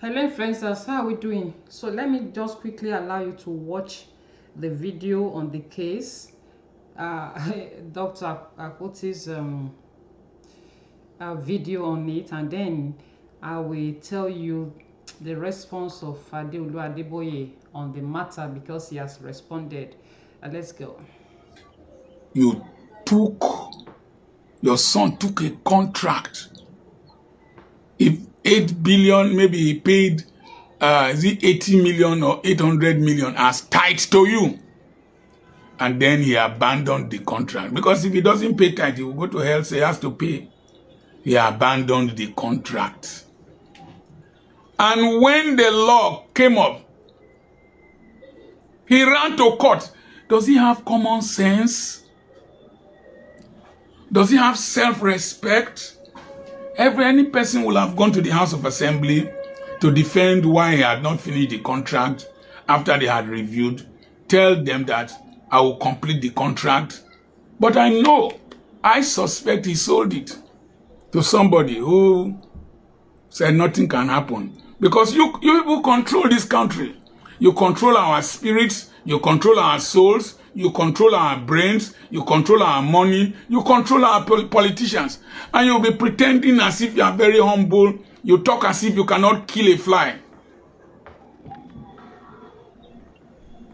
Hello influencers, how are we doing? So let me just quickly allow you to watch the video on the case, Dr. Apoki's video on it, and then I will tell you the response of Adeolu Adeboye on the matter because he has responded. Let's go. Your son took a contract. If 8 billion, maybe he paid, is it 80 million or 800 million as tithe to you? And then he abandoned the contract. Because if he doesn't pay tithe, he will go to hell, so he has to pay. He abandoned the contract. And when the law came up, he ran to court. Does he have common sense? Does he have self-respect? Any person will have gone to the House of Assembly to defend why he had not finished the contract after they had reviewed. Tell them that I will complete the contract. But I suspect he sold it to somebody who said nothing can happen. Because you people control this country. You control our spirits, you control our souls, you control our brains, you control our money, you control our politicians. And you'll be pretending as if you are very humble. You talk as if you cannot kill a fly.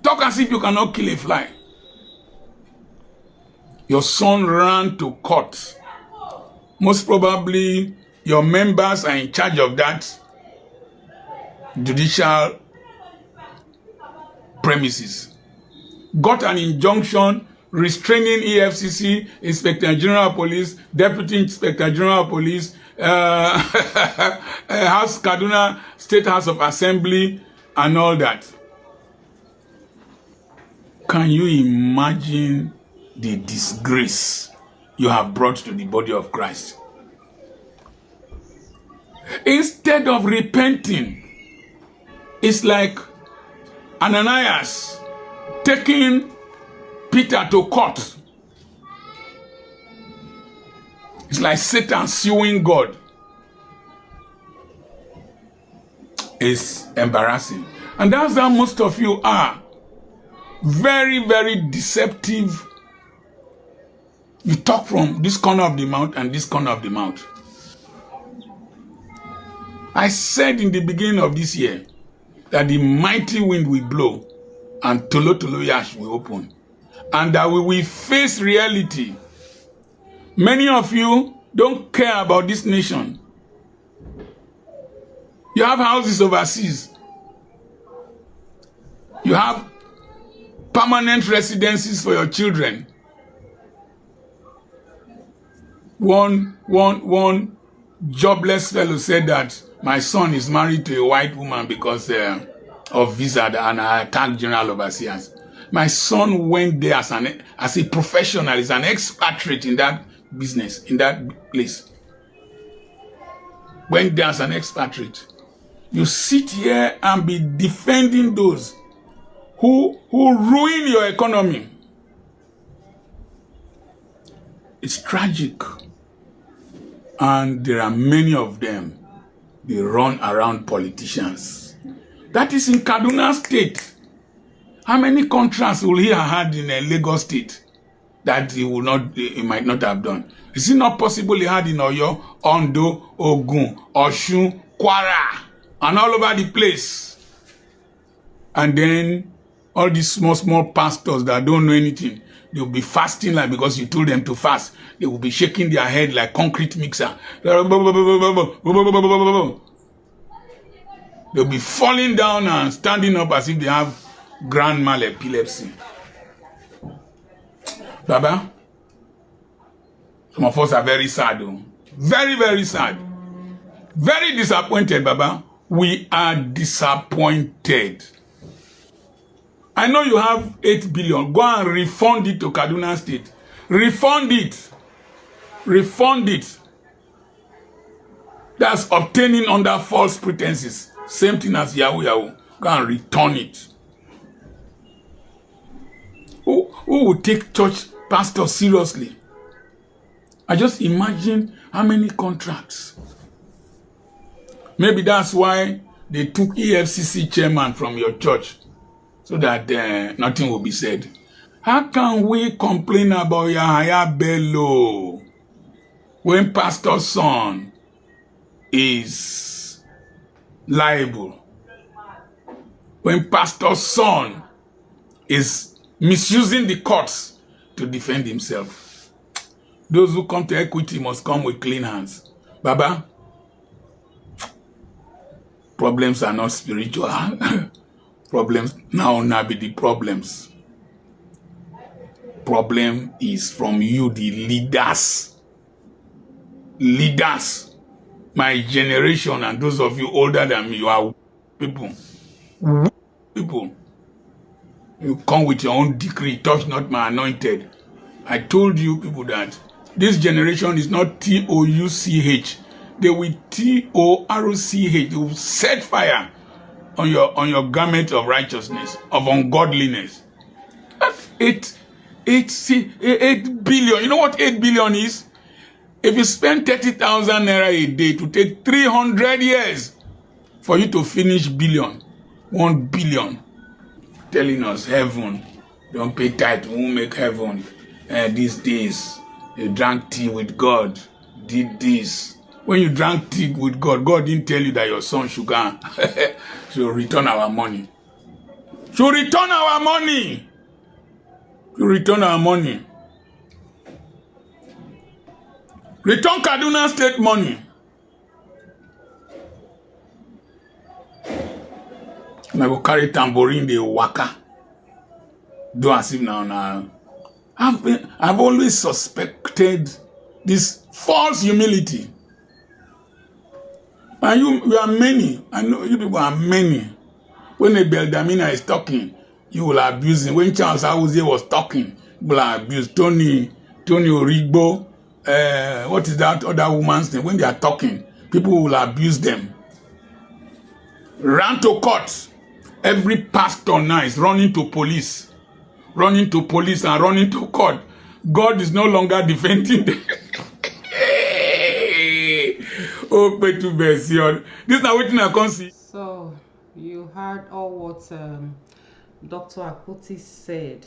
Talk as if you cannot kill a fly. Your son ran to court. Most probably, your members are in charge of that judicial premises. Got an injunction restraining EFCC, Inspector General of Police, Deputy Inspector General of Police, Kaduna State House of Assembly, and all that. Can you imagine the disgrace you have brought to the body of Christ? Instead of repenting, it's like Ananias taking Peter to court. It's like Satan suing God. It's embarrassing. And that's how most of you are. Very, very deceptive. You talk from this corner of the mouth and this corner of the mouth. I said in the beginning of this year that the mighty wind will blow and Tolo Yash will open. And that we will face reality. Many of you don't care about this nation. You have houses overseas. You have permanent residences for your children. One jobless fellow said that my son is married to a white woman because of visa and I attacked general overseers. My son went there as a professional, as an expatriate in that business, in that place. Went there as an expatriate. You sit here and be defending those who ruin your economy. It's tragic. And there are many of them. They run around politicians. That is in Kaduna State. How many contracts will he have had in a Lagos State that he might not have done? Is it not possible he had in Oyo, Ondo, Ogun, Osun, Kwara, and all over the place? And then all these small pastors that don't know anything, they'll be fasting like because you told them to fast. They will be shaking their head like concrete mixer. They'll be falling down and standing up as if they have grand mal epilepsy. Baba, some of us are very sad. Very, very sad. Very disappointed, Baba. We are disappointed. I know you have 8 billion. Go and refund it to Kaduna State. Refund it. Refund it. That's obtaining under false pretenses. Same thing as Yahoo. Go and return it. Who will take church pastors seriously? I just imagine how many contracts. Maybe that's why they took EFCC chairman from your church so that nothing will be said. How can we complain about Yahaya Bello when pastor's son is liable? When pastor's son is misusing the courts to defend himself? Those who come to equity must come with clean hands. Baba, problems are not spiritual. Problems now be the problems. Problem is from you, the leaders. Leaders. My generation and those of you older than me, you are people. People. You come with your own decree, touch not my anointed. I told you people that this generation is not T-O-U-C-H. They will T-O-R-O-C-H. They will set fire on your garment of righteousness, of ungodliness. 8 billion. You know what 8 billion is? If you spend 30,000 naira a day, to take 300 years for you to finish 1 billion. Telling us heaven, don't pay tithe, won't make heaven. These days, you drank tea with God, did this. When you drank tea with God, God didn't tell you that your son should go should return our money. Should return our money. Should return our money. Return Kaduna State money. And I will carry tambourine, the waka. Do as if now. I've always suspected this false humility. And you are many. I know you people are many. When a Beldamina is talking, you will abuse him. When Charles Awuzie was talking, you will abuse Tony Origbo. What is that other woman's name? When they are talking, people will abuse them. Run to court. Every pastor now is running to police and running to court. God is no longer defending them. Oh, Petu Besion. This is not what I can see. So, you heard all what Dr. Apoki said.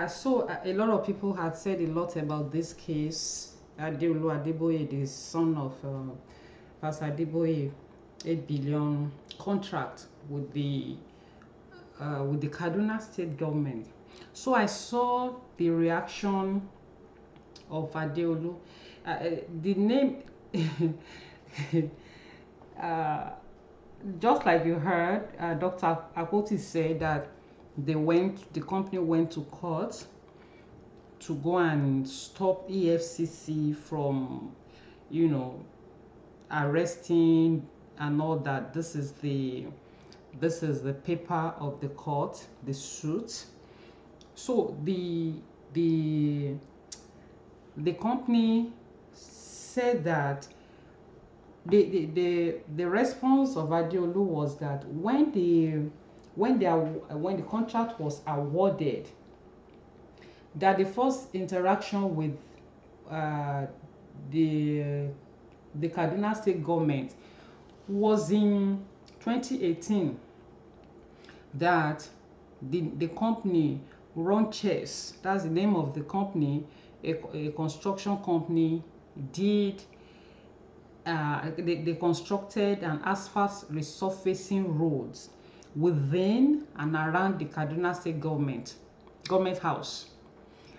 So a lot of people had said a lot about this case. Adeolu Adeboye, the son of Pastor Adeboye, 8 billion contract with the Kaduna State government. So I saw the reaction of Adeolu. The name, just like you heard, Dr. Apoki said that the company went to court to go and stop EFCC from, arresting and all that. This is the paper of the court, the suit. So the company said that the response of Adeolu was that when the contract was awarded, that the first interaction with the Kaduna State government was in 2018, that the company Run Chess, that's the name of the company, a construction company, did they constructed an asphalt resurfacing roads within and around the Kaduna State government house,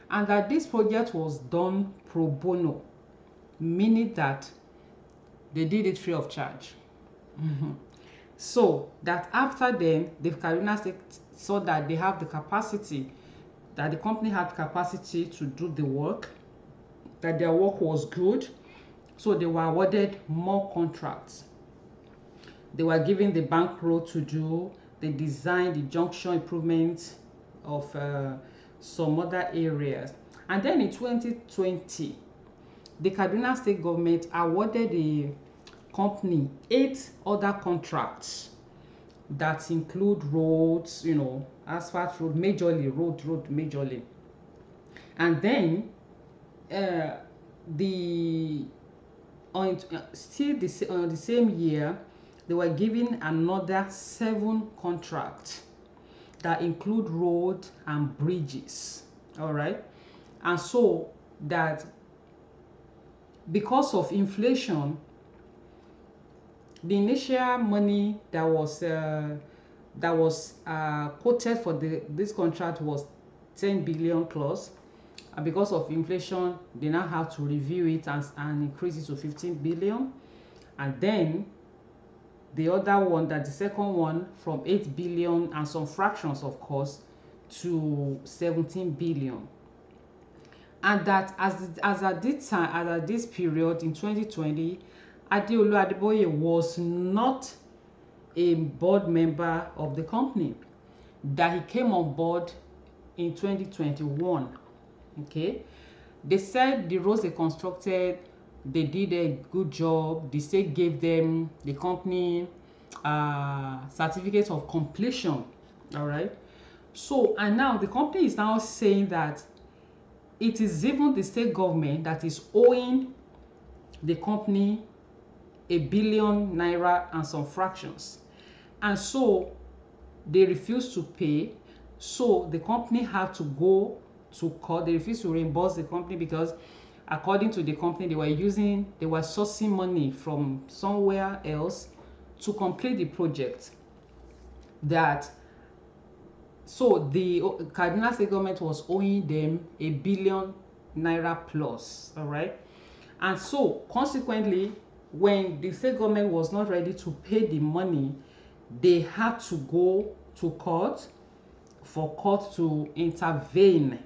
and that this project was done pro bono, meaning that they did it free of charge. So that after then, the Kaduna State saw that they have the capacity, that the company had capacity to do the work, that their work was good, so they were awarded more contracts. They were given the bankroll to do the design, the junction improvements of some other areas. And then in 2020, the Kaduna State government awarded the company 8 other contracts that include roads, asphalt road, majorly road majorly. And then the same year, they were given another 7 contracts that include road and bridges. All right. And so that because of inflation, the initial money that was quoted for this contract was 10 billion plus, and because of inflation they now have to review it and increase it to 15 billion. And then the other one, that the second one, from 8 billion and some fractions of course to 17 billion. And that as at this time, as at this period in 2020, Adeolu Adeboye was not a board member of the company, that he came on board in 2021. Okay, they said the roads they constructed, they did a good job. The state gave them, the company, certificate of completion. All right. So, and now the company is now saying that it is even the state government that is owing the company 1 billion naira and some fractions. And so they refuse to pay. So the company have to go to court. They refuse to reimburse the company because according to the company, they were sourcing money from somewhere else to complete the project. So the Kaduna State government was owing them 1 billion naira plus. All right. And so consequently, when the state government was not ready to pay the money, they had to go to court for court to intervene.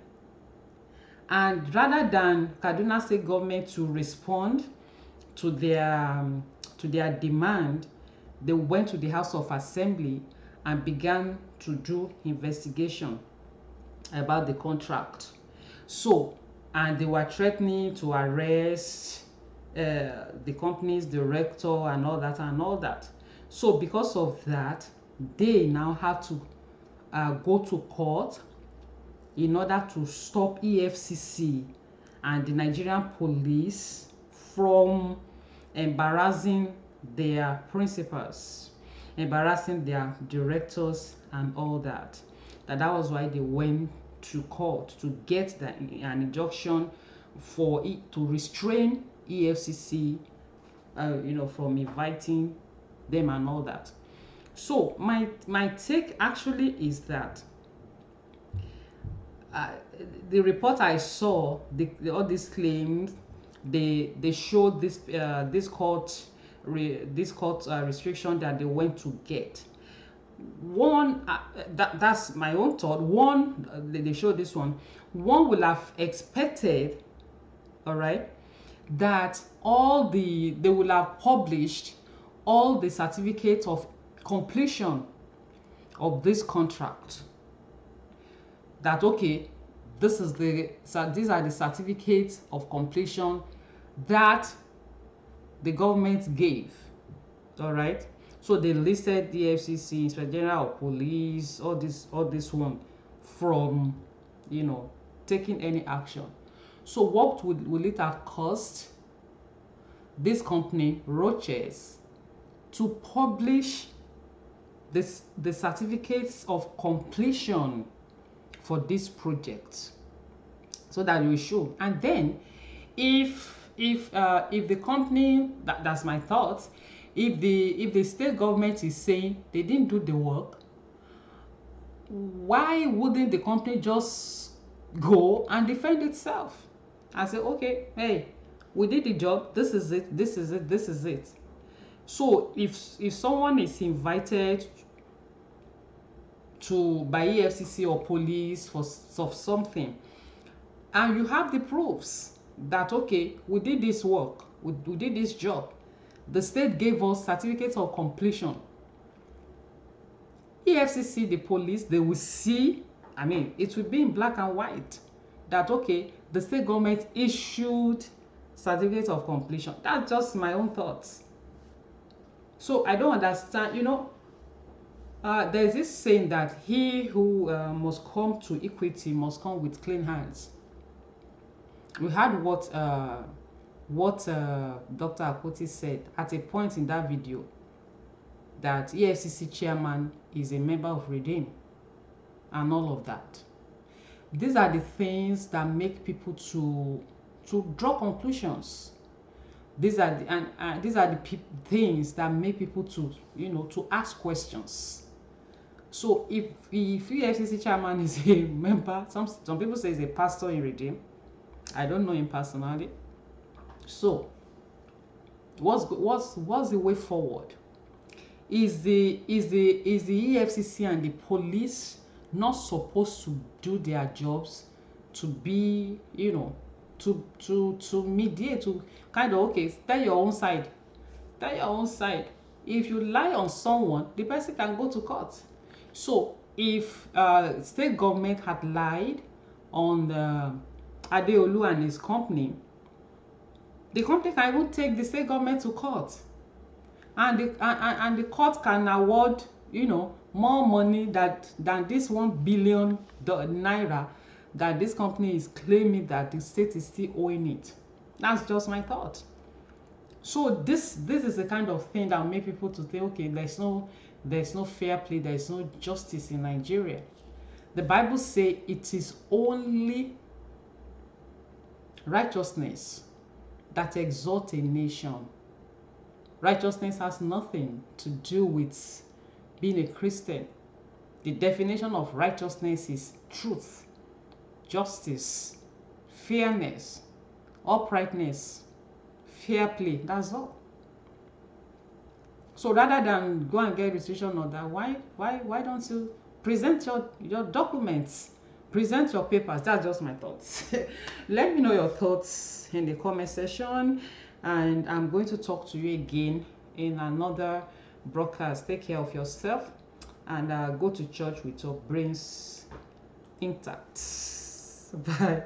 And rather than Kaduna State government to respond to their demand, they went to the House of Assembly and began to do investigation about the contract. So, and they were threatening to arrest the company's director and all that. So because of that, they now have to go to court in order to stop EFCC and the Nigerian police from embarrassing their principals, embarrassing their directors and all that. That was why they went to court to get an injunction for it to restrain EFCC, from inviting them and all that. So my take actually is that the report I saw, all these claims, they showed this court restriction that they went to get. One, that's my own thought. One, they showed this one. One will have expected, all right, that they will have published all the certificates of completion of this contract. That okay, these are the certificates of completion that the government gave. All right. So they listed the FCC, Inspector General of Police, all this one from, taking any action. So what will it have cost this company, Roches, to publish the certificates of completion for this project, so that we show? And then if the company, that's my thoughts, if the state government is saying they didn't do the work, why wouldn't the company just go and defend itself and say, okay, hey, we did the job, this is it. So if someone is invited by EFCC or police for something, and you have the proofs that okay, we did this work, we did this job, the state gave us certificates of completion, EFCC, the police, they will see, it will be in black and white that okay, the state government issued certificates of completion. That's just my own thoughts. So I don't understand, there's this saying that he who must come to equity must come with clean hands. We heard what Dr. Apoki said at a point in that video, that EFCC chairman is a member of Redeem and all of that. These are the things that make people to draw conclusions. These are the these are the things that make people to, you know, to ask questions. So if EFCC chairman is a member, some people say he's a pastor in Redeem. I don't know him personally. So what's the way forward? Is the EFCC and the police not supposed to do their jobs, to be, you know, to mediate, to kind of, okay, tell your own side. If you lie on someone, the person can go to court. So if state government had lied on Adeolu and his company, the company can even take the state government to court, and the court can award, you know, more money than this 1 billion naira that this company is claiming that the state is still owing it. That's just my thought. So this is the kind of thing that make people to think, okay, there's no fair play, there's no justice in Nigeria. The Bible says it is only righteousness that exalts a nation. Righteousness has nothing to do with being a Christian. The definition of righteousness is truth, justice, fairness, uprightness, fair play. That's all. So rather than go and get restriction on that, why don't you present your documents, present your papers? That's just my thoughts. Let me know your thoughts in the comment section, and I'm going to talk to you again in another broadcast. Take care of yourself, and go to church with your brains intact. Bye.